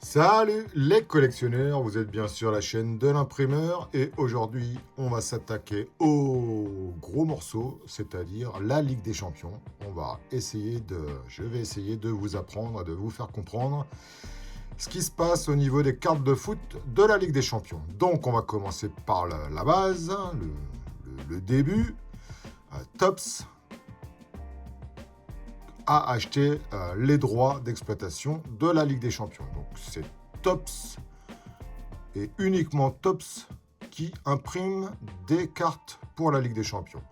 Salut les collectionneurs, vous êtes bien sur la chaîne de l'imprimeur et aujourd'hui on va s'attaquer au gros morceau, c'est-à-dire la Ligue des Champions. Je vais essayer de vous apprendre, de vous faire comprendre ce qui se passe au niveau des cartes de foot de la Ligue des Champions. Donc on va commencer par la base, le début. Topps a acheté les droits d'exploitation de la Ligue des Champions. Donc c'est Topps et uniquement Topps qui imprime des cartes pour la Ligue des Champions.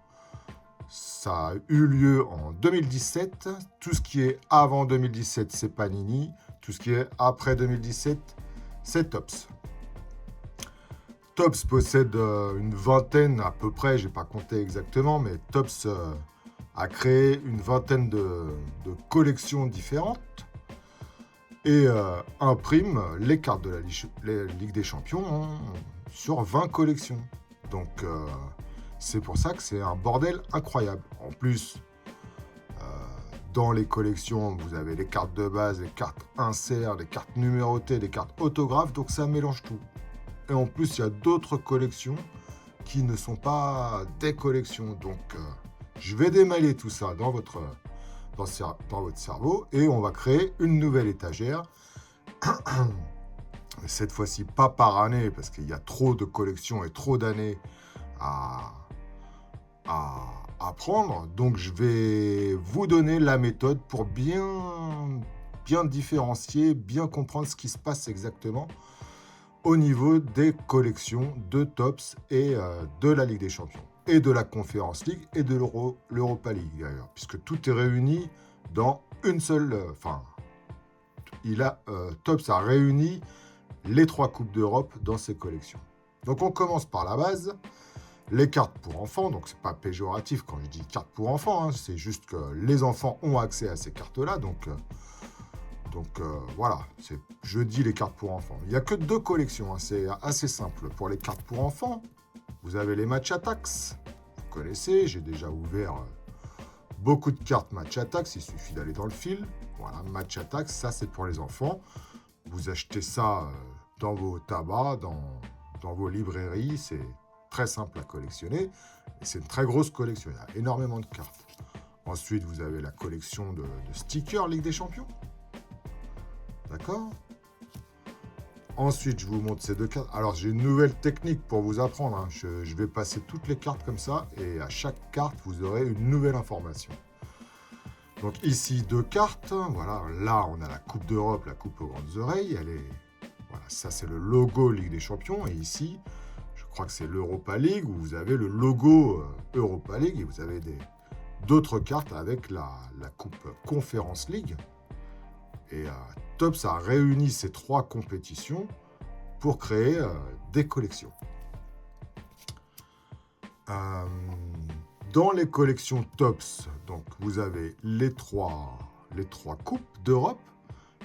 Ça a eu lieu en 2017. Tout ce qui est avant 2017, c'est Panini. Tout ce qui est après 2017, c'est Topps. Topps possède une vingtaine à peu près, je n'ai pas compté exactement, mais Topps a créé une vingtaine de collections différentes et imprime les cartes de la Ligue des Champions sur 20 collections. Donc c'est pour ça que c'est un bordel incroyable. En plus, dans les collections, vous avez les cartes de base, les cartes inserts, les cartes numérotées, les cartes autographes, donc ça mélange tout. Et en plus, il y a d'autres collections qui ne sont pas des collections. Donc je vais démêler tout ça dans votre cerveau et on va créer une nouvelle étagère. Cette fois-ci, pas par année, parce qu'il y a trop de collections et trop d'années à prendre. Donc, je vais vous donner la méthode pour bien différencier, bien comprendre ce qui se passe exactement au niveau des collections de Topps et de la Ligue des Champions, et de la Conference League et de l'Europa League d'ailleurs, puisque tout est réuni dans une seule... Topps a réuni les 3 Coupes d'Europe dans ses collections. Donc on commence par la base, les cartes pour enfants, donc c'est pas péjoratif quand je dis cartes pour enfants, hein, c'est juste que les enfants ont accès à ces cartes-là, donc voilà, je dis les cartes pour enfants. Il n'y a que 2 collections, hein, c'est assez simple. Pour les cartes pour enfants, vous avez les Match Attacks, vous connaissez, j'ai déjà ouvert beaucoup de cartes Match Attacks, il suffit d'aller dans le fil. Voilà, Match Attacks, ça c'est pour les enfants. Vous achetez ça dans vos tabacs, dans vos librairies, c'est très simple à collectionner. Et c'est une très grosse collection, il y a énormément de cartes. Ensuite, vous avez la collection de stickers Ligue des Champions. D'accord ? Ensuite, je vous montre ces 2 cartes. Alors, j'ai une nouvelle technique pour vous apprendre. Hein. Je vais passer toutes les cartes comme ça. Et à chaque carte, vous aurez une nouvelle information. Donc ici, 2 cartes. Voilà, là, on a la Coupe d'Europe, la Coupe aux grandes oreilles. Voilà, ça, c'est le logo Ligue des Champions. Et ici, je crois que c'est l'Europa League, où vous avez le logo Europa League. Et vous avez d'autres cartes avec la Coupe Conference League. Et Topps a réuni ces 3 compétitions pour créer des collections. Dans les collections Topps, donc vous avez les trois coupes d'Europe.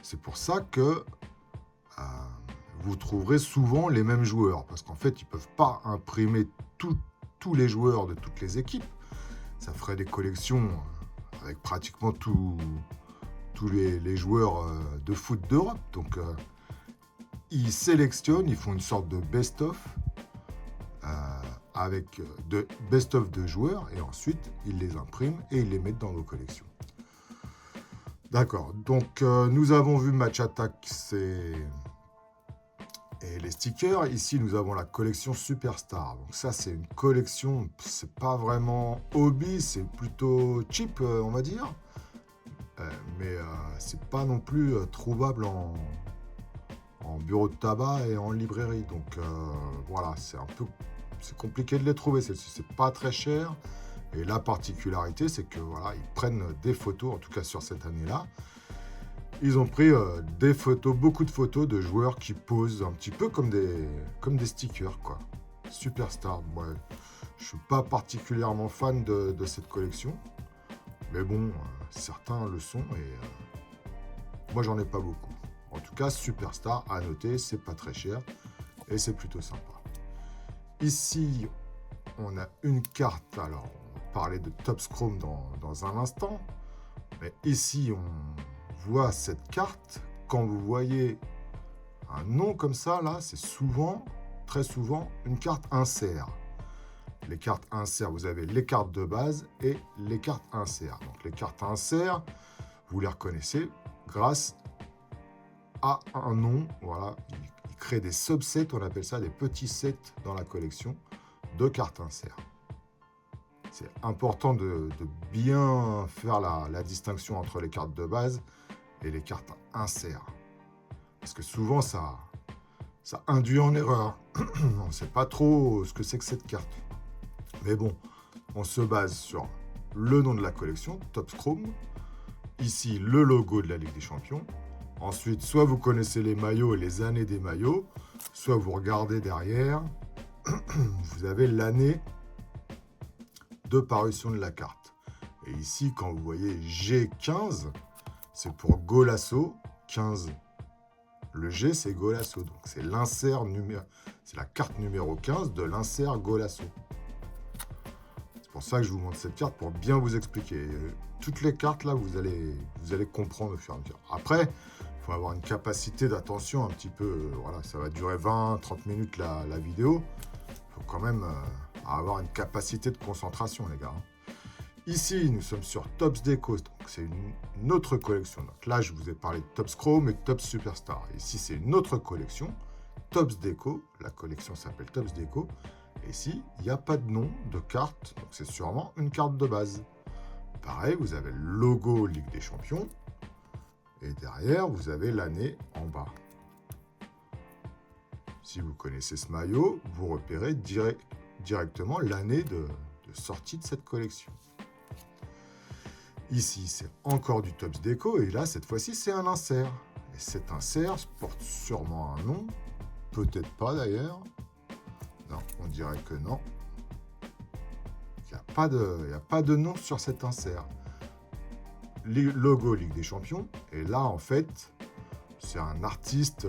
C'est pour ça que vous trouverez souvent les mêmes joueurs, parce qu'en fait, ils ne peuvent pas imprimer tous les joueurs de toutes les équipes. Ça ferait des collections avec pratiquement tous les joueurs de foot d'Europe. Donc, ils sélectionnent, ils font une sorte de best-of avec de best-of de joueurs, et ensuite, ils les impriment et ils les mettent dans vos collections. D'accord, donc nous avons vu Match Attack et les stickers. Ici, nous avons la collection Superstar. Donc ça, c'est une collection, c'est pas vraiment hobby, c'est plutôt cheap, on va dire. Mais c'est pas non plus trouvable en bureau de tabac et en librairie. Donc voilà, c'est compliqué de les trouver. C'est pas très cher. Et la particularité, c'est que voilà, ils prennent des photos, en tout cas sur cette année-là. Ils ont pris des photos, beaucoup de photos de joueurs qui posent un petit peu comme des stickers, quoi. Superstar. Moi, je suis pas particulièrement fan de cette collection. Mais bon, certains le sont et moi j'en ai pas beaucoup. En tout cas, Superstar, à noter, c'est pas très cher et c'est plutôt sympa. Ici, on a une carte, alors on va parler de Topps Chrome dans un instant, mais ici on voit cette carte. Quand vous voyez Un nom comme ça, là, c'est souvent, très souvent, une carte insert. Les cartes insert, vous avez les cartes de base et les cartes insert. Donc les cartes insert, vous les reconnaissez grâce à un nom. Voilà, il crée des subsets, on appelle ça des petits sets dans la collection de cartes insert. C'est important de bien faire la distinction entre les cartes de base et les cartes insert. Parce que souvent, ça induit en erreur. On ne sait pas trop ce que c'est que cette carte. Mais bon, on se base sur le nom de la collection, Topps Chrome. Ici, le logo de la Ligue des Champions. Ensuite, soit vous connaissez les maillots et les années des maillots, soit vous regardez derrière, vous avez l'année de parution de la carte. Et ici, quand vous voyez G15, c'est pour Golasso 15. Le G, c'est Golasso. Donc, c'est l'insert numéro, c'est la carte numéro 15 de l'insert Golasso. C'est pour ça que je vous montre cette carte pour bien vous expliquer. Toutes les cartes, là, vous allez comprendre au fur et à mesure. Après, il faut avoir une capacité d'attention un petit peu. Voilà, ça va durer 20-30 minutes la vidéo. Il faut quand même avoir une capacité de concentration, les gars. Ici, nous sommes sur Topps Déco, donc c'est une autre collection. Donc là, je vous ai parlé de Topps Chrome et de Topps Superstar. Ici, c'est une autre collection, Topps Déco. La collection s'appelle Topps Déco. Et ici, il n'y a pas de nom de carte, donc c'est sûrement une carte de base. Pareil, vous avez le logo Ligue des Champions. Et derrière, vous avez l'année en bas. Si vous connaissez ce maillot, vous repérez directement l'année de sortie de cette collection. Ici, c'est encore du Topps Déco, et là, cette fois-ci, c'est un insert. Et cet insert porte sûrement un nom, peut-être pas d'ailleurs. Non, on dirait que non. Il n'y a pas de nom sur cet insert. Logo Ligue des Champions, et là, en fait, c'est un artiste,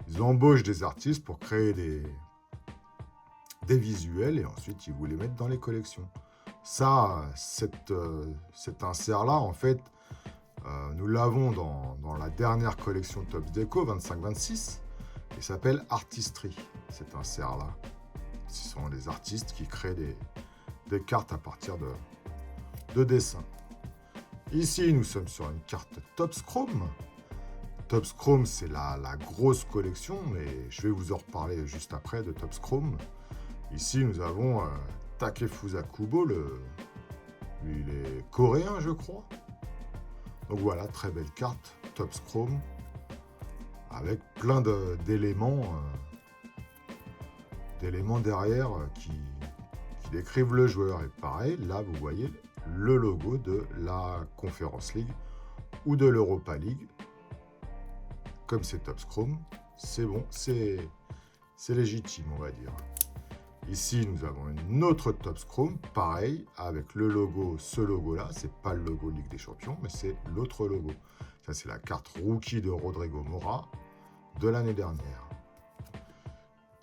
ils embauchent des artistes pour créer des visuels, et ensuite, ils vous les mettent dans les collections. Ça, cet insert-là, en fait, nous l'avons dans la dernière collection Topps Déco, 25-26, et s'appelle Artistry, cet insert-là. Ce sont des artistes qui créent des cartes à partir de dessins. Ici, nous sommes sur une carte Topps Chrome. Topps Chrome, c'est la grosse collection, mais je vais vous en reparler juste après de Topps Chrome. Ici, nous avons Takefusa Kubo, lui, il est coréen, je crois. Donc voilà, très belle carte, Topps Chrome, avec plein d'éléments derrière qui décrivent le joueur. Et pareil, là, vous voyez le logo de la Conference League ou de l'Europa League. Comme c'est Topps Chrome, c'est bon, c'est légitime, on va dire. Ici, nous avons une autre Topps Chrome, pareil, avec le logo, ce logo-là. C'est pas le logo Ligue des Champions, mais c'est l'autre logo. Ça, c'est la carte rookie de Rodrigo Mora de l'année dernière.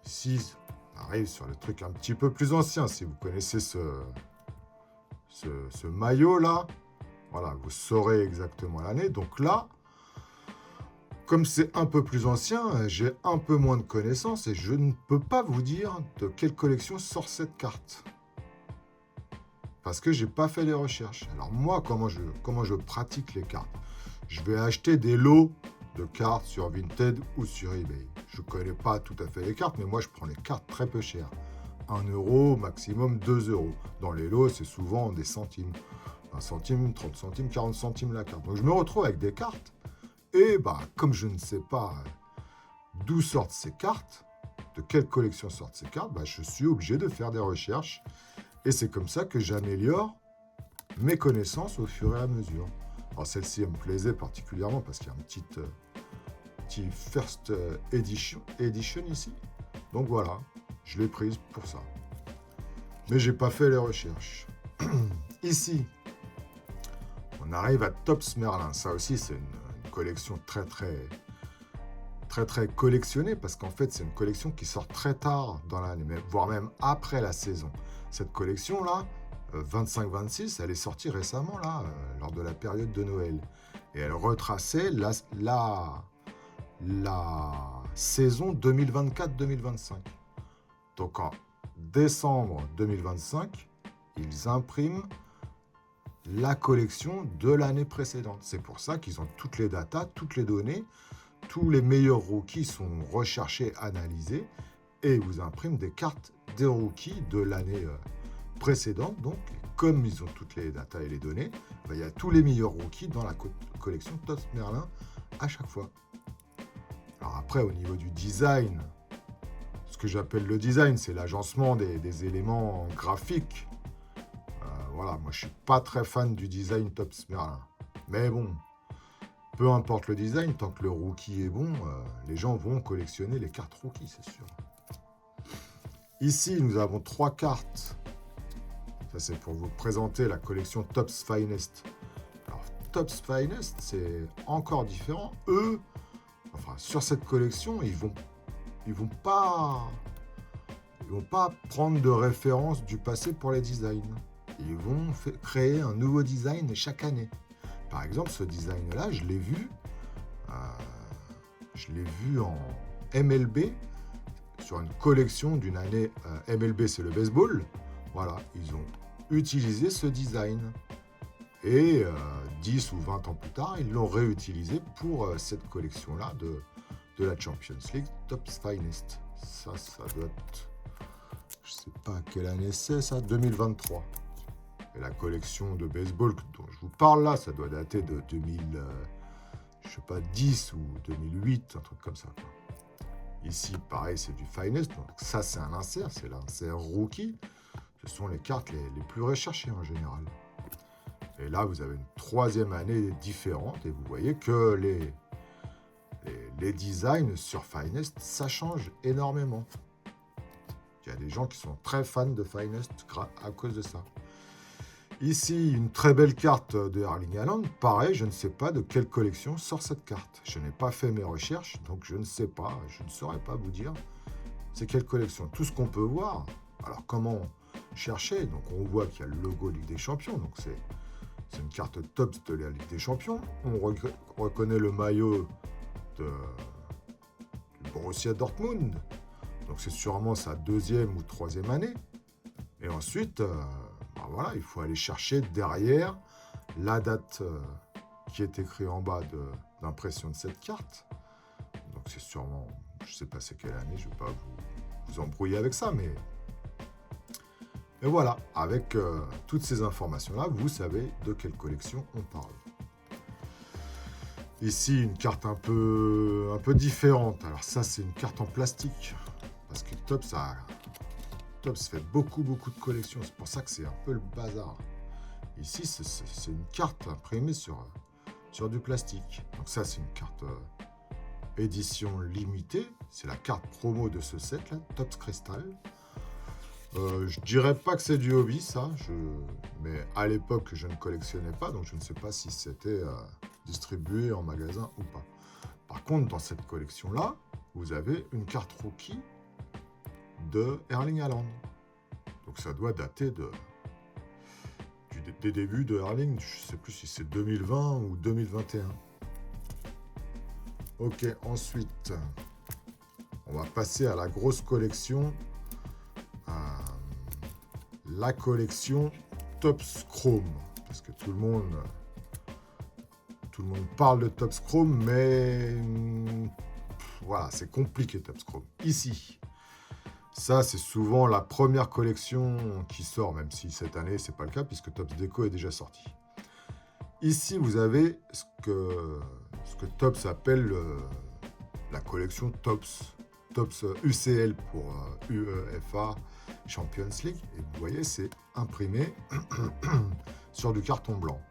Ici, on arrive sur le truc un petit peu plus ancien. Si vous connaissez ce maillot-là, voilà, vous saurez exactement l'année. Donc là, comme c'est un peu plus ancien, j'ai un peu moins de connaissances et je ne peux pas vous dire de quelle collection sort cette carte. Parce que j'ai pas fait les recherches. Alors moi, comment je pratique les cartes? Je vais acheter des lots de cartes sur Vinted ou sur eBay. Je connais pas tout à fait les cartes, mais moi je prends les cartes très peu chères. 1 euro, maximum 2 euros. Dans les lots, c'est souvent des centimes. 1 centime, 30 centimes, 40 centimes la carte. Donc je me retrouve avec des cartes. Et comme je ne sais pas d'où sortent ces cartes, de quelle collection sortent ces cartes, je suis obligé de faire des recherches. Et c'est comme ça que j'améliore mes connaissances au fur et à mesure. Alors celle-ci, elle me plaisait particulièrement parce qu'il y a un petit first edition ici. Donc voilà, je l'ai prise pour ça. Mais j'ai pas fait les recherches. Ici, on arrive à Topps Merlin. Ça aussi, c'est une collection très collectionnée parce qu'en fait, c'est une collection qui sort très tard dans l'année, voire même après la saison. Cette collection-là, 25-26, elle est sortie récemment, là, lors de la période de Noël. Et elle retraçait la saison 2024-2025. Donc en décembre 2025, ils impriment la collection de l'année précédente. C'est pour ça qu'ils ont toutes les datas, toutes les données, tous les meilleurs rookies sont recherchés, analysés, et ils vous impriment des cartes des rookies de l'année précédente. Donc, comme ils ont toutes les datas et les données, il y a tous les meilleurs rookies dans la collection Topps Merlin à chaque fois. Alors après, au niveau du design, ce que j'appelle le design, c'est l'agencement des éléments graphiques. Voilà, moi je suis pas très fan du design Topps Merlin. Mais bon, peu importe le design, tant que le rookie est bon, les gens vont collectionner les cartes rookies, c'est sûr. Ici, nous avons 3 cartes. Ça, c'est pour vous présenter la collection Topps Finest. Alors, Topps Finest, c'est encore différent. Eux, enfin, sur cette collection, ils vont pas prendre de référence du passé pour les designs. Ils vont créer un nouveau design chaque année. Par exemple, ce design-là, je l'ai vu en MLB, sur une collection d'une année. MLB, c'est le baseball. Voilà, ils ont utilisé ce design. Et 10 ou 20 ans plus tard, ils l'ont réutilisé pour cette collection-là de la Champions League Topps Finest. Ça doit être... Je sais pas quelle année c'est, ça, 2023. Et la collection de baseball dont je vous parle là, ça doit dater de 2010 ou 2008, un truc comme ça, quoi. Ici, pareil, c'est du Finest. Donc ça, c'est un insert, c'est l'insert rookie. Ce sont les cartes les plus recherchées en général. Et là, vous avez une 3e année différente et vous voyez que les designs sur Finest, ça change énormément. Il y a des gens qui sont très fans de Finest à cause de ça. Ici, une très belle carte de Erling Haaland. Pareil, je ne sais pas de quelle collection sort cette carte. Je n'ai pas fait mes recherches, donc je ne sais pas, je ne saurais pas vous dire c'est quelle collection. Tout ce qu'on peut voir, alors comment chercher? Donc on voit qu'il y a le logo Ligue des Champions, donc c'est une carte Topps de la Ligue des Champions. On reconnaît le maillot du Borussia Dortmund, donc c'est sûrement sa 2e ou 3e année. Et ensuite... voilà, il faut aller chercher derrière la date qui est écrite en bas d'impression de cette carte. Donc c'est sûrement, je ne sais pas c'est quelle année, je ne vais pas vous embrouiller avec ça, mais... Et voilà, avec toutes ces informations-là, vous savez de quelle collection on parle. Ici, une carte un peu différente. Alors ça, c'est une carte en plastique, parce que Topps fait beaucoup de collections, c'est pour ça que c'est un peu le bazar. Ici, c'est une carte imprimée sur du plastique. Donc ça, c'est une carte édition limitée. C'est la carte promo de ce set-là, Topps Crystal. Je dirais pas que c'est du hobby, ça. Mais à l'époque, je ne collectionnais pas, donc je ne sais pas si c'était distribué en magasin ou pas. Par contre, dans cette collection-là, vous avez une carte rookie de Erling Haaland. Donc ça doit dater des débuts de Erling. Je ne sais plus si c'est 2020 ou 2021. Ok, ensuite, on va passer à la grosse collection. La collection Topps Chrome. Parce que tout le monde parle de Topps Chrome, mais voilà, c'est compliqué Topps Chrome. Ici, ça, c'est souvent la première collection qui sort, même si cette année, c'est pas le cas, puisque Topps Déco est déjà sorti. Ici, vous avez ce que Topps appelle la collection Topps UCL pour UEFA Champions League. Et vous voyez, c'est imprimé sur du carton blanc.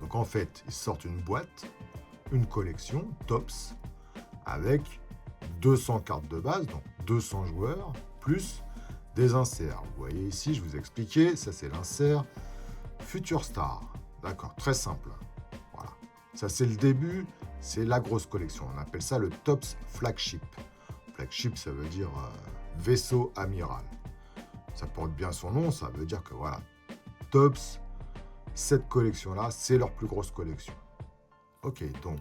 Donc en fait, ils sortent une boîte, une collection Topps, avec 200 cartes de base, donc 200 joueurs, plus des inserts. Vous voyez ici, je vous ai expliqué, ça c'est l'insert Future Star. D'accord, très simple. Voilà. Ça c'est le début, c'est la grosse collection. On appelle ça le Topps Flagship. Flagship, ça veut dire vaisseau amiral. Ça porte bien son nom, ça veut dire que voilà, Topps, cette collection-là, c'est leur plus grosse collection. Ok, donc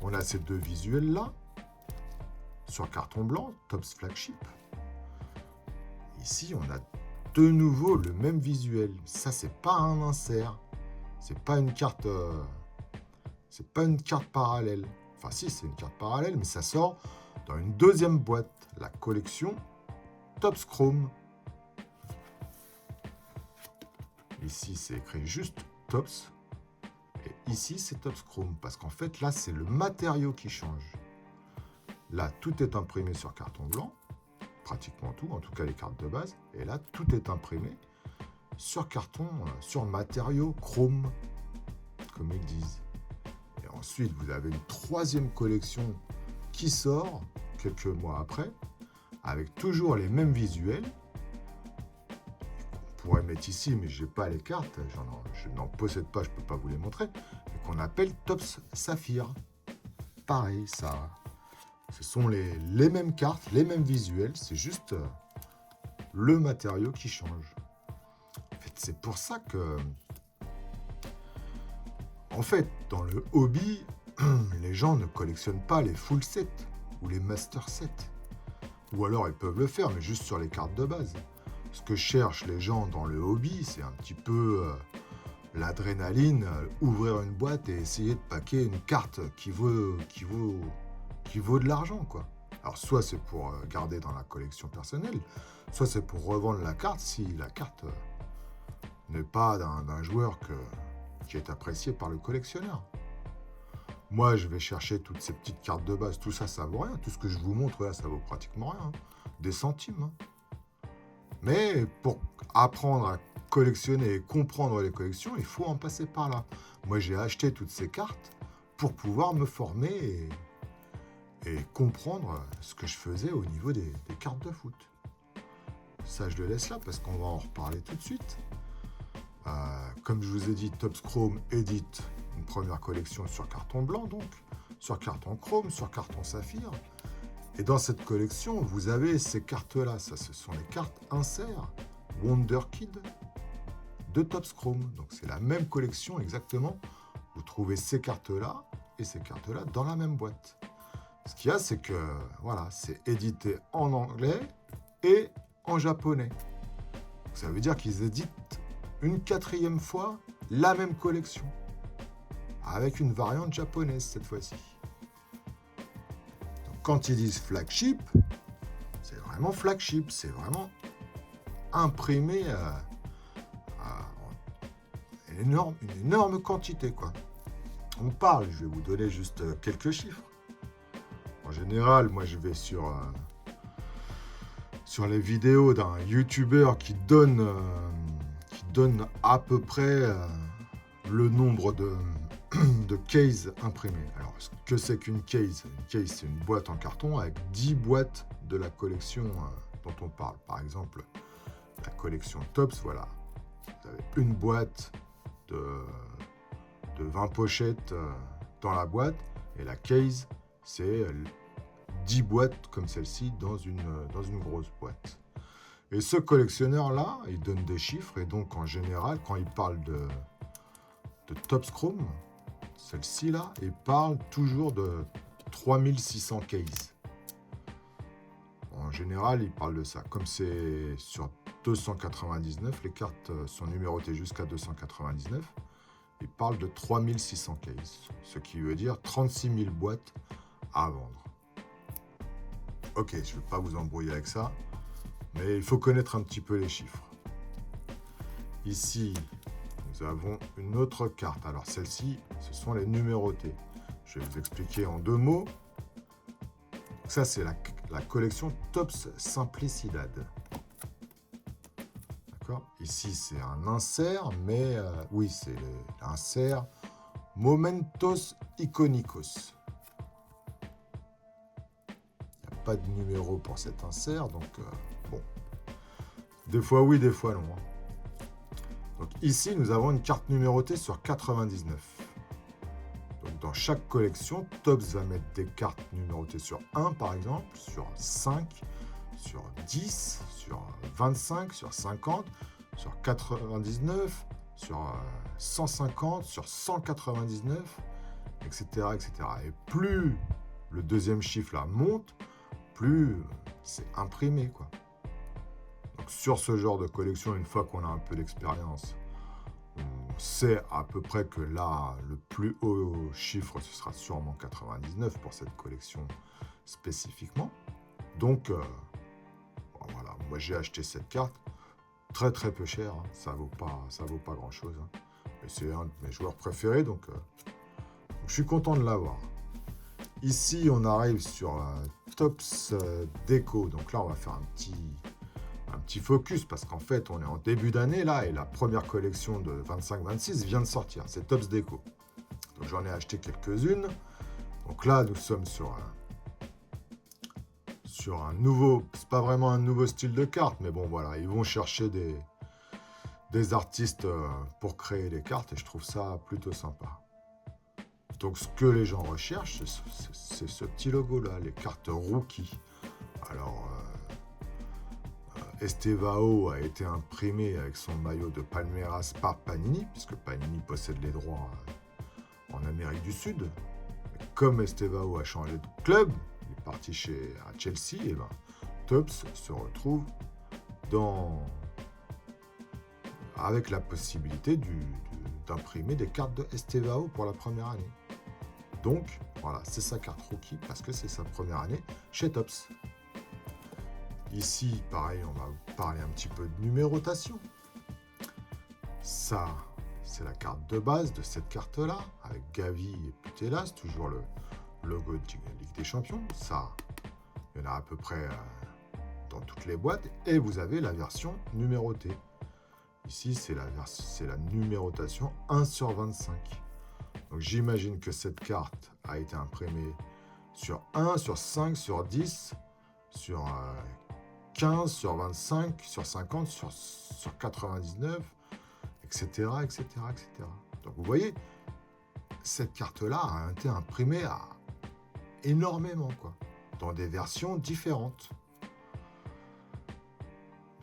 on a ces deux visuels-là, sur carton blanc, Topps Flagship. Ici, on a de nouveau le même visuel. Ça, c'est pas un insert. C'est pas une carte... c'est pas une carte parallèle. Enfin, si, c'est une carte parallèle, mais ça sort dans une deuxième boîte. La collection Topps Chrome. Ici, c'est écrit juste Topps. Et ici, c'est Topps Chrome. Parce qu'en fait, là, c'est le matériau qui change. Là, tout est imprimé sur carton blanc. Pratiquement tout, en tout cas les cartes de base. Et là, tout est imprimé sur carton, sur matériau chrome, comme ils disent. Et ensuite, vous avez une troisième collection qui sort quelques mois après, avec toujours les mêmes visuels. On pourrait mettre ici, mais je n'ai pas les cartes, je n'en possède pas, je ne peux pas vous les montrer, et qu'on appelle Topps Saphir. Pareil, ça, ce sont les mêmes cartes, les mêmes visuels, c'est juste le matériau qui change. En fait, c'est pour ça que, en fait, dans le hobby, les gens ne collectionnent pas les full sets ou les master sets. Ou alors ils peuvent le faire, mais juste sur les cartes de base. Ce que cherchent les gens dans le hobby, c'est un petit peu l'adrénaline, ouvrir une boîte et essayer de paquer une carte qui vaut de l'argent, quoi. Alors soit c'est pour garder dans la collection personnelle, soit c'est pour revendre la carte si la carte n'est pas d'un joueur qui est apprécié par le collectionneur. Moi, je vais chercher toutes ces petites cartes de base. Tout ça, ça vaut rien. Tout ce que je vous montre là, ça vaut pratiquement rien. Des centimes. Mais pour apprendre à collectionner et comprendre les collections, il faut en passer par là. Moi, j'ai acheté toutes ces cartes pour pouvoir me former et comprendre ce que je faisais au niveau des cartes de foot. Ça, je le laisse là parce qu'on va en reparler tout de suite. Comme je vous ai dit, Topps Chrome édite une première collection sur carton blanc, donc, sur carton chrome, sur carton saphir. Et dans cette collection, vous avez ces cartes-là. Ça, ce sont les cartes insert Wonder Kid de Topps Chrome. Donc, c'est la même collection exactement. Vous trouvez ces cartes-là et ces cartes-là dans la même boîte. Ce qu'il y a, c'est que, voilà, c'est édité en anglais et en japonais. Ça veut dire qu'ils éditent une quatrième fois la même collection, avec une variante japonaise cette fois-ci. Donc, quand ils disent flagship, c'est vraiment flagship, c'est vraiment imprimé une énorme quantité, quoi. On parle, je vais vous donner juste quelques chiffres. En général, moi je vais sur les vidéos d'un YouTuber qui donne à peu près le nombre de cases imprimées. Alors, ce que c'est qu'une case? Une case, c'est une boîte en carton avec 10 boîtes de la collection dont on parle. Par exemple, la collection Topps, voilà. Vous avez une boîte de 20 pochettes dans la boîte, et la case, c'est 10 boîtes comme celle-ci dans une grosse boîte. Et ce collectionneur-là, il donne des chiffres, et donc en général, quand il parle de Topps Chrome, celle-ci là, il parle toujours de 3600 cases. En général, il parle de ça. Comme c'est sur 299, les cartes sont numérotées jusqu'à 299, il parle de 3600 cases, ce qui veut dire 36 000 boîtes à vendre. Ok, je ne vais pas vous embrouiller avec ça, mais il faut connaître un petit peu les chiffres. Ici, nous avons une autre carte. Alors celle-ci, ce sont les numérotées. Je vais vous expliquer en 2 mots. Ça, c'est la collection Topps Simplicidad. D'accord ? Ici, c'est un insert, mais oui, c'est l'insert Momentos Icónicos. Il n'y a pas de numéro pour cet insert, donc bon. Des fois oui, des fois non. Donc ici, nous avons une carte numérotée sur 99. Donc dans chaque collection, Topps va mettre des cartes numérotées sur 1 par exemple, sur 5, sur 10, sur 25, sur 50, sur 99, sur 150, sur 199 etc., etc. Et plus le deuxième chiffre là monte, plus c'est imprimé, quoi. Donc sur ce genre de collection, une fois qu'on a un peu d'expérience, on sait à peu près que là, le plus haut chiffre, ce sera sûrement 99 pour cette collection spécifiquement. Donc, bon, voilà, moi j'ai acheté cette carte, très très peu cher, hein. Ça vaut pas grand chose, hein. Mais c'est un de mes joueurs préférés, donc je suis content de l'avoir. Ici, on arrive sur Topps Déco, donc là on va faire un petit focus, parce qu'en fait, on est en début d'année, là, et la première collection de 25-26 vient de sortir, c'est Topps Déco. Donc j'en ai acheté quelques-unes. Donc là, nous sommes sur un nouveau, c'est pas vraiment un nouveau style de carte, mais bon, voilà, ils vont chercher des artistes pour créer les cartes, et je trouve ça plutôt sympa. Donc ce que les gens recherchent, c'est ce petit logo-là, les cartes rookie. Alors, Estevao a été imprimé avec son maillot de Palmeiras par Panini, puisque Panini possède les droits en Amérique du Sud. Mais comme Estevao a changé de club, il est parti à Chelsea, et ben Topps se retrouve avec la possibilité d'imprimer des cartes de Estevao pour la première année. Donc, voilà, c'est sa carte rookie parce que c'est sa première année chez Topps. Ici, pareil, on va parler un petit peu de numérotation. Ça, c'est la carte de base de cette carte-là, avec Gavi et Putellas, toujours le logo de Ligue des Champions. Ça, il y en a à peu près dans toutes les boîtes. Et vous avez la version numérotée. Ici, c'est la numérotation 1 sur 25. Donc j'imagine que cette carte a été imprimée sur 1, sur 5, sur 10, sur 15, sur 25, sur 50, sur 99, etc., etc., etc. Donc vous voyez, cette carte-là a été imprimée énormément, quoi, dans des versions différentes.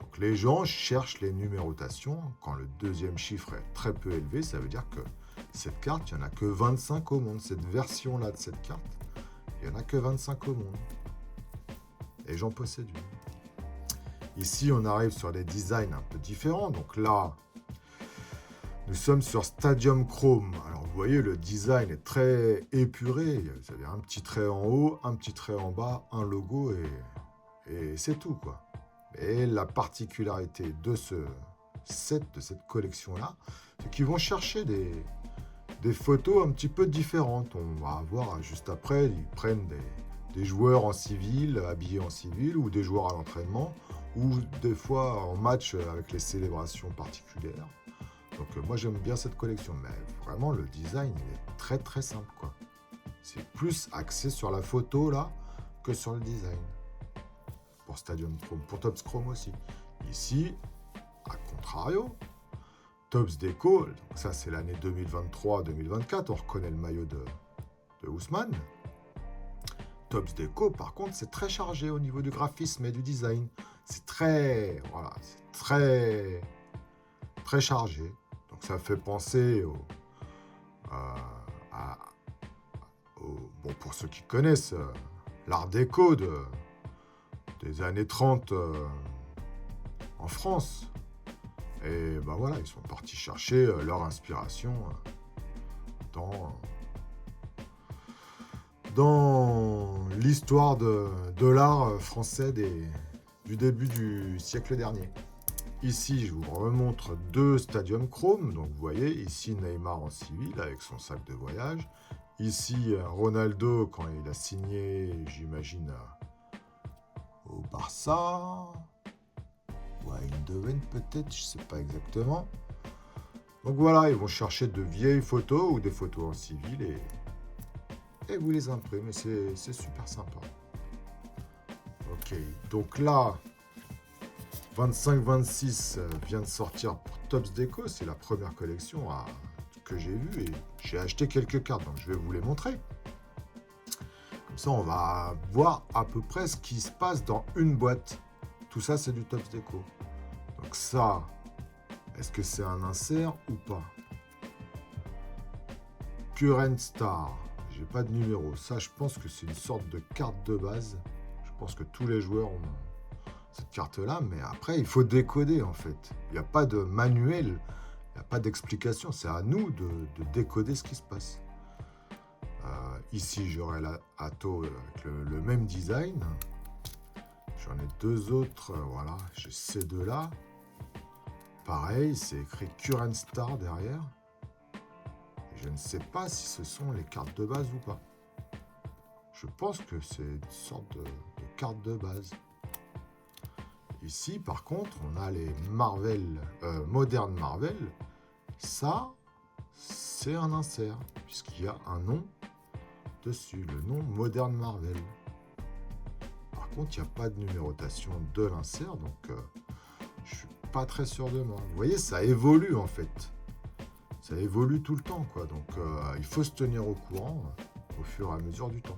Donc les gens cherchent les numérotations. Quand le deuxième chiffre est très peu élevé, ça veut dire que cette carte, il n'y en a que 25 au monde. Cette version-là de cette carte, il n'y en a que 25 au monde. Et j'en possède une. Ici, on arrive sur des designs un peu différents. Donc là, nous sommes sur Stadium Chrome. Alors vous voyez, le design est très épuré. Vous avez un petit trait en haut, un petit trait en bas, un logo et c'est tout, quoi. Et la particularité de ce set, de cette collection-là, c'est qu'ils vont chercher des photos un petit peu différentes. On va voir juste après, ils prennent des joueurs en civil, habillés en civil, ou des joueurs à l'entraînement, ou des fois en match avec les célébrations particulières. Donc moi j'aime bien cette collection, mais vraiment le design il est très très simple, quoi. C'est plus axé sur la photo là que sur le design. Pour Stadium Chrome, pour Topps Chrome aussi. Ici, à contrario, Topps Déco, donc ça c'est l'année 2023-2024, on reconnaît le maillot de Ousmane. Topps Déco, par contre, c'est très chargé au niveau du graphisme et du design. C'est très, voilà, c'est très, très chargé. Donc ça fait penser bon, pour ceux qui connaissent l'art déco des années 30 en France. Et ben voilà, ils sont partis chercher leur inspiration dans l'histoire de l'art français du début du siècle dernier. Ici, je vous remontre deux Stadium Chrome. Donc vous voyez, ici Neymar en civil avec son sac de voyage. Ici Ronaldo quand il a signé, j'imagine, au Barça. Ou à Eindhoven peut-être, je ne sais pas exactement. Donc voilà, ils vont chercher de vieilles photos ou des photos en civil et vous les imprimez. C'est super sympa. Ok, donc là, 25-26 vient de sortir pour Topps Déco. C'est la première collection que j'ai vue et j'ai acheté quelques cartes, donc je vais vous les montrer. Comme ça, on va voir à peu près ce qui se passe dans une boîte. Tout ça, c'est du Topps Déco. Donc ça, est-ce que c'est un insert ou pas? Current Star. J'ai pas de numéro. Ça, je pense que c'est une sorte de carte de base. Je pense que tous les joueurs ont cette carte-là, mais après, il faut décoder, en fait. Il n'y a pas de manuel, il n'y a pas d'explication. C'est à nous de décoder ce qui se passe. Ici, j'aurai la Atto avec le même design. J'en ai deux autres, voilà. J'ai ces deux-là. Pareil, c'est écrit Current Star derrière. Je ne sais pas si ce sont les cartes de base ou pas. Je pense que c'est une sorte de carte de base. Ici, par contre, on a les Marvel, Modern Marvel. Ça, c'est un insert, puisqu'il y a un nom dessus, le nom Modern Marvel. Par contre, il n'y a pas de numérotation de l'insert, donc je suis pas très sûr de moi. Vous voyez, ça évolue en fait. Ça évolue tout le temps, quoi. Donc, il faut se tenir au courant au fur et à mesure du temps.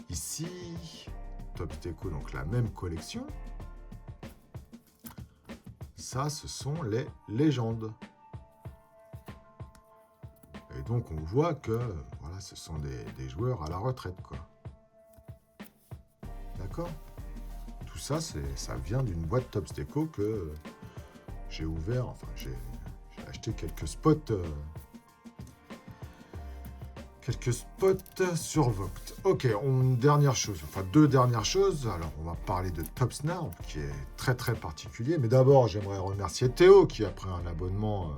Ici, Topps Deco, donc la même collection. Ça, ce sont les légendes. Et donc, on voit que voilà, ce sont des joueurs à la retraite, quoi. D'accord ? Tout ça, ça vient d'une boîte Topps Deco que j'ai ouvert. Enfin, j'ai acheté quelques spots sur Vogt. Ok, dernière chose, enfin deux dernières choses. Alors, on va parler de Topps Now, qui est très très particulier. Mais d'abord, j'aimerais remercier Théo, qui a pris un abonnement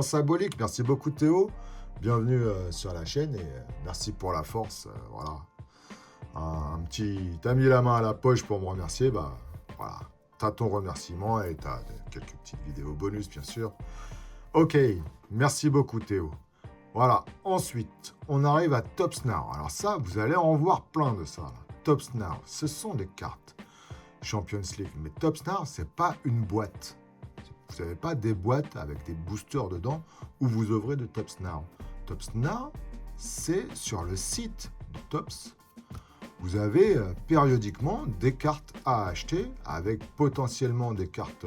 symbolique. Merci beaucoup, Théo. Bienvenue sur la chaîne et merci pour la force. Voilà. T'as mis la main à la poche pour me remercier. Bah, voilà. T'as ton remerciement et t'as quelques petites vidéos bonus, bien sûr. Ok, merci beaucoup, Théo. Voilà, ensuite, on arrive à Topps Now. Alors ça, vous allez en voir plein de ça. Là. Topps Now, ce sont des cartes Champions League. Mais Topps Now, c'est pas une boîte. Vous n'avez pas des boîtes avec des boosters dedans où vous ouvrez de Topps Now. Topps Now, c'est sur le site de Topps. Vous avez périodiquement des cartes à acheter avec potentiellement des cartes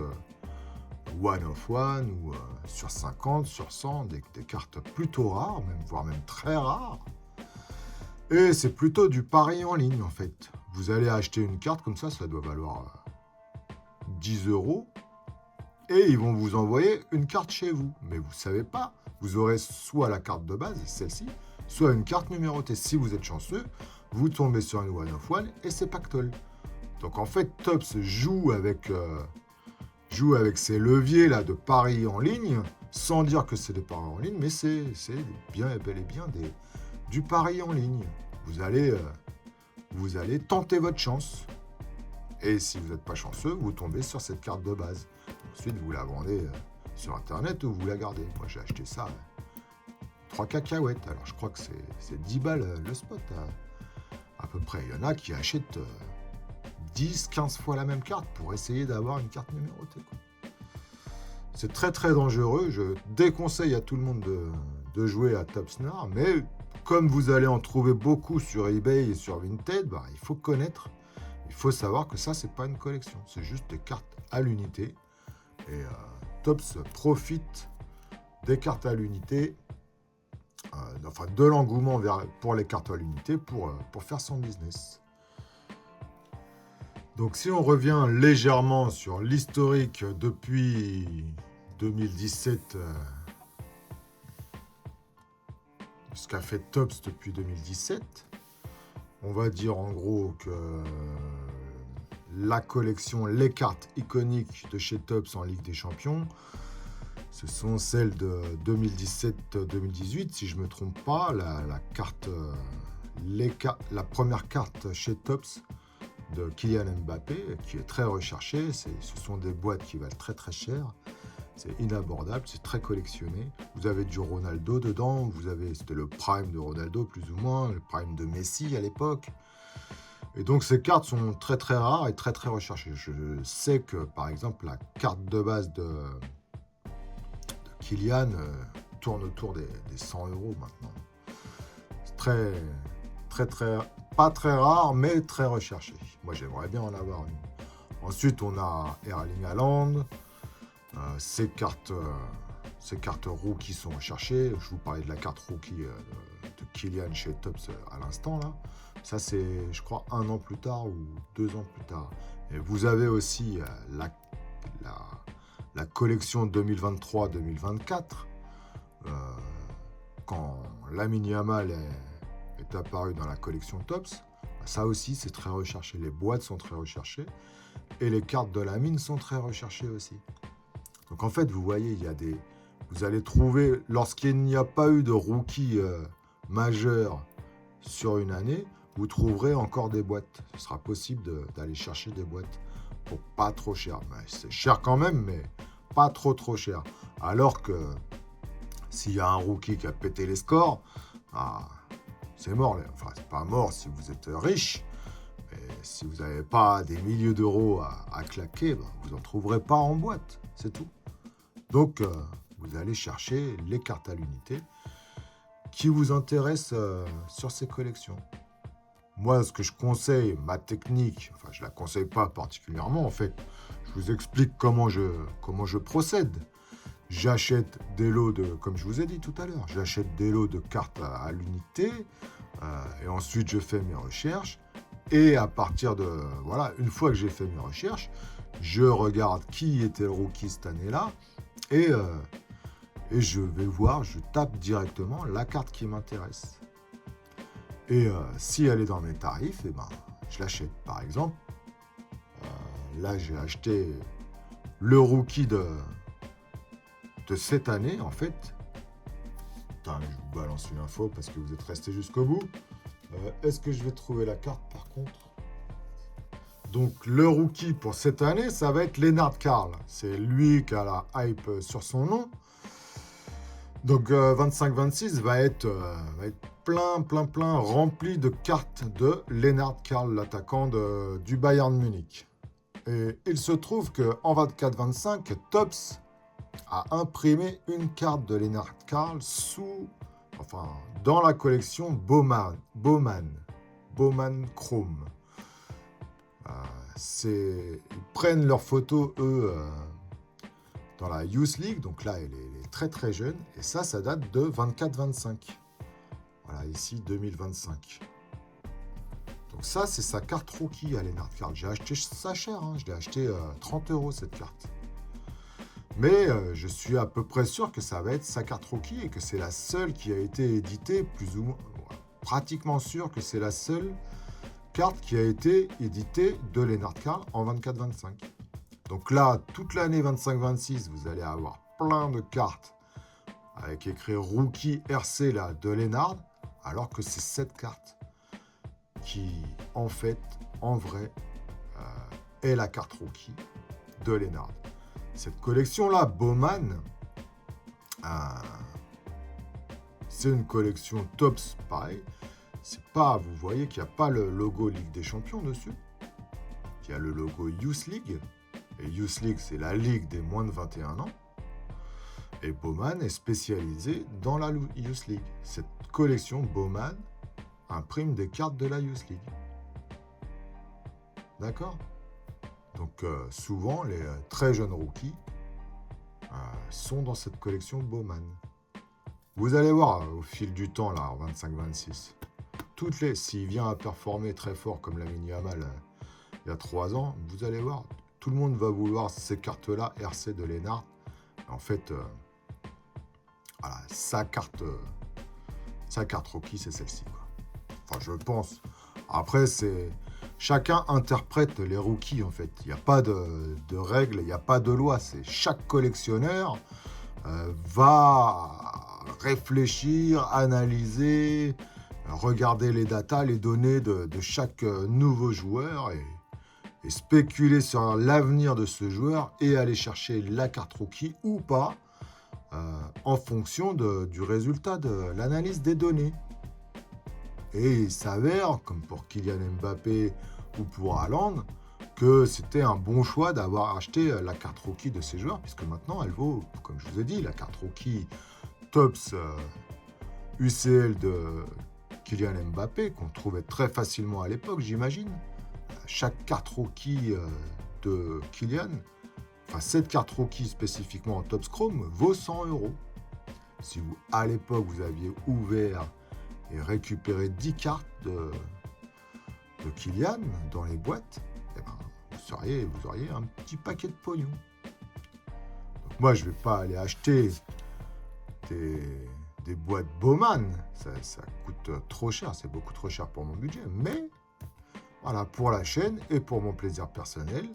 one of one ou sur 50, sur 100, des cartes plutôt rares, voire même très rares. Et c'est plutôt du pari en ligne en fait. Vous allez acheter une carte comme ça doit valoir 10 €. Et ils vont vous envoyer une carte chez vous. Mais vous ne savez pas, vous aurez soit la carte de base, celle-ci, soit une carte numérotée. Si vous êtes chanceux, vous tombez sur une one of one et c'est pactole. Donc en fait, Topps joue avec ces leviers là de paris en ligne, sans dire que c'est des paris en ligne, mais c'est bien et bel et bien du pari en ligne. Vous allez tenter votre chance. Et si vous n'êtes pas chanceux, vous tombez sur cette carte de base. Ensuite, vous la vendez sur Internet ou vous la gardez. Moi, j'ai acheté ça 3 cacahuètes. Alors, je crois que c'est 10 balles le spot à peu près. Il y en a qui achètent 10-15 fois la même carte pour essayer d'avoir une carte numérotée, quoi. C'est très très dangereux. Je déconseille à tout le monde de jouer à Topps Now, mais comme vous allez en trouver beaucoup sur eBay et sur Vinted, bah, il faut connaître, il faut savoir que ça, c'est pas une collection, c'est juste des cartes à l'unité. Et Topps profite des cartes à l'unité, enfin de l'engouement pour les cartes à l'unité pour faire son business. Donc si on revient légèrement sur l'historique depuis 2017, ce qu'a fait Topps depuis 2017, on va dire en gros que la collection, les cartes iconiques de chez Topps en Ligue des Champions, ce sont celles de 2017-2018, si je ne me trompe pas, la première carte chez Topps de Kylian Mbappé, qui est très recherchée. Ce sont des boîtes qui valent très très cher. C'est inabordable, c'est très collectionné. Vous avez du Ronaldo dedans, c'était le prime de Ronaldo plus ou moins, le prime de Messi à l'époque. Et donc ces cartes sont très très rares et très très recherchées. Je sais que par exemple la carte de base de Kylian tourne autour des 100 € maintenant. C'est très très très pas très rare, mais très recherché. Moi, j'aimerais bien en avoir une. Ensuite, on a Erling Haaland. Ces cartes ces cartes rookies sont recherchées. Je vous parlais de la carte rookie de Kylian chez Topps à l'instant, là. Ça, c'est, je crois, 1 an plus tard ou 2 ans plus tard. Et vous avez aussi la collection 2023-2024, quand Lamine Yamal est apparu dans la collection Topps. Ça aussi, c'est très recherché. Les boîtes sont très recherchées. Et les cartes de Lamine sont très recherchées aussi. Donc en fait, vous voyez, vous allez trouver, lorsqu'il n'y a pas eu de rookie majeur sur une année, vous trouverez encore des boîtes. Ce sera possible d'aller chercher des boîtes pour pas trop cher. C'est cher quand même, mais pas trop cher. Alors que s'il y a un rookie qui a pété les scores, c'est mort. Enfin, c'est pas mort si vous êtes riche. Mais si vous n'avez pas des milliers d'euros à claquer, vous n'en trouverez pas en boîte. C'est tout. Donc, vous allez chercher les cartes à l'unité qui vous intéressent sur ces collections. Moi, ce que je conseille, ma technique, enfin, je ne la conseille pas particulièrement, en fait. Je vous explique comment je procède. J'achète des lots comme je vous ai dit tout à l'heure, j'achète des lots de cartes à l'unité, et ensuite je fais mes recherches. Et à partir voilà, une fois que j'ai fait mes recherches, je regarde qui était le rookie cette année-là, et je vais voir, je tape directement la carte qui m'intéresse. Et si elle est dans mes tarifs, je l'achète. Par exemple, là j'ai acheté le rookie de cette année, en fait. Putain, je vous balance une info parce que vous êtes restés jusqu'au bout. Est-ce que je vais trouver la carte par contre? Donc le rookie pour cette année, ça va être Lennart Karl. C'est lui qui a la hype sur son nom. Donc 25-26 va être plein rempli de cartes de Lennart Karl, l'attaquant du Bayern Munich. Et il se trouve qu'en 24-25, Topps a imprimé une carte de Lennart Karl dans la collection Bowman Chrome. Ils prennent leurs photos, eux, dans la Youth League. Donc là, elle est très jeune. Et ça date de 24-25. Voilà, ici, 2025. Donc ça, c'est sa carte rookie à Lennart Karl. J'ai acheté ça cher. Je l'ai acheté 30 € cette carte. Mais je suis à peu près sûr que ça va être sa carte rookie et que c'est la seule qui a été éditée, plus ou moins, pratiquement sûr que c'est la seule carte qui a été éditée de Lennart Karl en 24-25. Donc là, toute l'année 25-26, vous allez avoir plein de cartes avec écrit rookie RC là, de Lennart, alors que c'est cette carte qui, en fait, en vrai, est la carte rookie de Lennart. Cette collection-là, Bowman, c'est une collection Topps, pareil. C'est pas, vous voyez qu'il n'y a pas le logo Ligue des Champions dessus. Il y a le logo Youth League. Et Youth League, c'est la ligue des moins de 21 ans. Et Bowman est spécialisé dans la Youth League. Cette collection Bowman imprime des cartes de la Youth League. D'accord ? Donc souvent, les très jeunes rookies sont dans cette collection Bowman. Vous allez voir au fil du temps, là, en 25-26, s'il vient à performer très fort comme Lamine Yamal il y a 3 ans, vous allez voir, tout le monde va vouloir ces cartes-là, RC de Lennart. En fait, voilà, sa carte rookie, c'est celle-ci, quoi. Enfin, je pense. Après, chacun interprète les rookies, en fait. Il n'y a pas de règles, il n'y a pas de loi. C'est chaque collectionneur va réfléchir, analyser, regarder les datas, les données de chaque nouveau joueur et spéculer sur l'avenir de ce joueur et aller chercher la carte rookie ou pas en fonction du résultat de l'analyse des données. Et il s'avère, comme pour Kylian Mbappé ou pour Haaland, que c'était un bon choix d'avoir acheté la carte rookie de ces joueurs, puisque maintenant elle vaut, comme je vous ai dit, la carte rookie Topps UCL de Kylian Mbappé, qu'on trouvait très facilement à l'époque, j'imagine. Chaque carte rookie de Kylian enfin cette carte rookie spécifiquement en Topps Chrome vaut 100 €. Si vous, à l'époque, vous aviez ouvert et récupéré 10 cartes de Kylian dans les boîtes, eh ben, vous auriez un petit paquet de pognon. Donc moi, je ne vais pas aller acheter des boîtes Bowman, ça coûte trop cher, c'est beaucoup trop cher pour mon budget, mais voilà, pour la chaîne et pour mon plaisir personnel,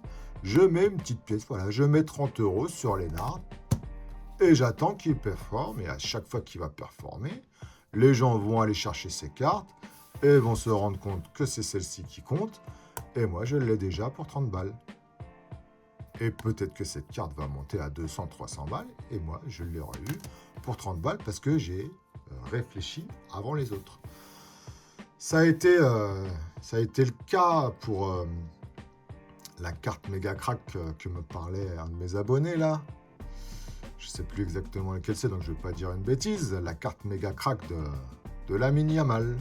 je mets une petite pièce, voilà, je mets 30 € sur Lennart et j'attends qu'il performe, et à chaque fois qu'il va performer, les gens vont aller chercher ces cartes et vont se rendre compte que c'est celle-ci qui compte, et moi je l'ai déjà pour 30 balles. Et peut-être que cette carte va monter à 200, 300 balles, et moi je l'aurai eu pour 30 balles parce que j'ai réfléchi avant les autres. Ça a été le cas pour la carte méga crack que me parlait un de mes abonnés là. Je ne sais plus exactement laquelle c'est, donc je ne vais pas dire une bêtise. La carte méga crack de Lamine Yamal.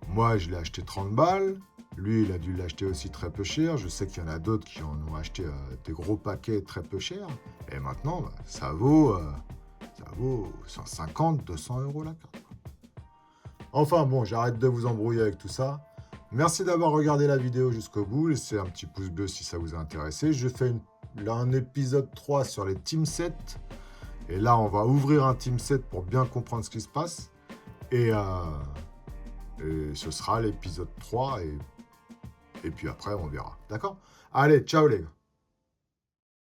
Moi, je l'ai acheté 30 balles. Lui, il a dû l'acheter aussi très peu cher. Je sais qu'il y en a d'autres qui en ont acheté des gros paquets très peu chers. Et maintenant, bah, ça vaut 150, 200 € la carte. Enfin bon, j'arrête de vous embrouiller avec tout ça. Merci d'avoir regardé la vidéo jusqu'au bout. Laissez un petit pouce bleu si ça vous a intéressé. Je fais là un épisode 3 sur les team sets. Et là, on va ouvrir un team set pour bien comprendre ce qui se passe. Et ce sera l'épisode 3. Et puis après, on verra. D'accord? Allez, ciao les gars.